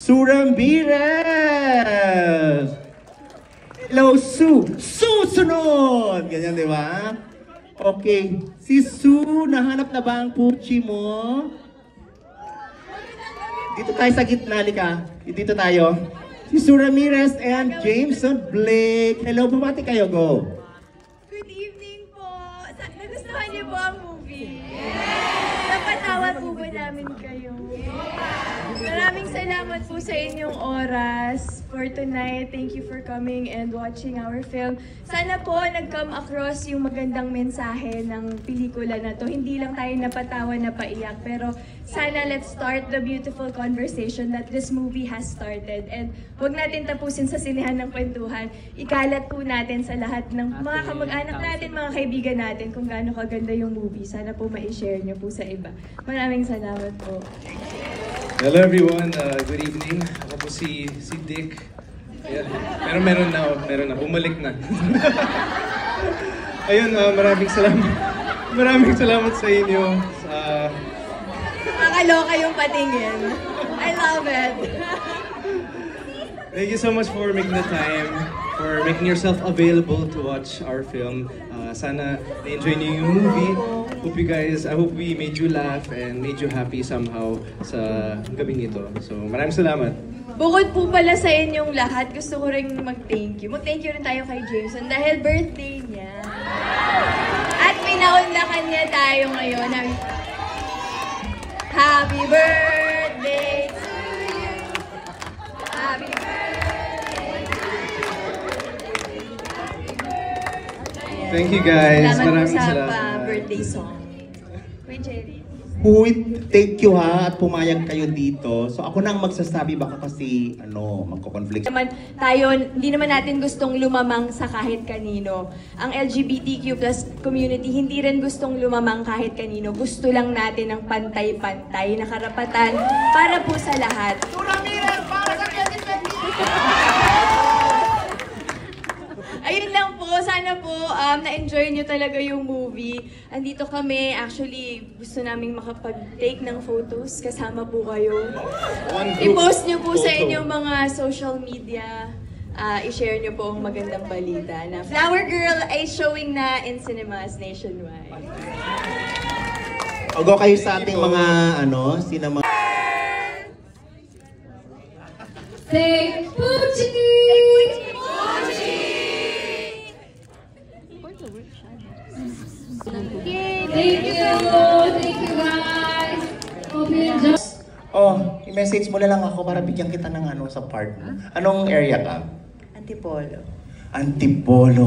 Sue Ramirez! Hello, Sue! Susunod! Ganyan, di ba? Okay. Si Sue, nahanap na ba ang Puchi mo? Dito tayo sa gitna, lika. Dito tayo. Si Sue Ramirez and Jameson Blake. Hello, bumati kayo, go. Good evening po. Nagustuhan niyo po ang movie? Napatawa po ba namin kayo? Maraming salamat po sa inyong oras for tonight. Thank you for coming and watching our film. Sana po nag-come across yung magandang mensahe ng pelikula na to. Hindi lang tayo napatawa na paiyak, pero sana let's start the beautiful conversation that this movie has started. And huwag natin tapusin sa sinihan ng kwentuhan. Ikalat po natin sa lahat ng mga kamag-anak natin, mga kaibigan natin kung gaano kaganda yung movie. Sana po ma-share nyo po sa iba. Maraming salamat po. Hello everyone, good evening. Ako po si Dick. Ayan. Pero meron na, bumalik na. Ayun, maraming salamat sa inyo. Nakakaloka yung patingin. I love it. Thank you so much for making the time, for making yourself available to watch our film. Sana na-enjoy niyo yung movie. I hope we made you laugh and made you happy somehow sa gabing ito. So maraming salamat. Bukod po pala sa inyong lahat, gusto ko rin mag-thank you. Mag-thank you rin tayo kay Jameson dahil birthday niya. At pinaunlakan niya tayo ngayon. Happy birthday to you. Happy birthday. Thank you guys. Maraming salamat sa birthday song. Wait, Jerry. Huy, thank you ha at pumayag kayo dito. So ako nang magsasabi, baka kasi magko-conflict. Hindi naman natin gustong lumamang sa kahit kanino. Ang LGBTQ+ community hindi rin gustong lumamang kahit kanino. Gusto lang natin ng pantay-pantay na karapatan para po sa lahat. Ayun lang po, sana po na-enjoy nyo talaga yung movie. Andito kami, actually gusto naming makapag-take ng photos kasama po kayo. I-post nyo po sa inyong mga social media. I-share nyo po ang magandang balita na Flower Girl ay showing na in cinemas nationwide. O go kayo sa ating mga cinema. Say Puchi! Thank you guys. Hope you enjoy. Oh, i-message mo na lang ako para bigyan kita ng sa part mo. Anong area ka? Antipolo. Antipolo.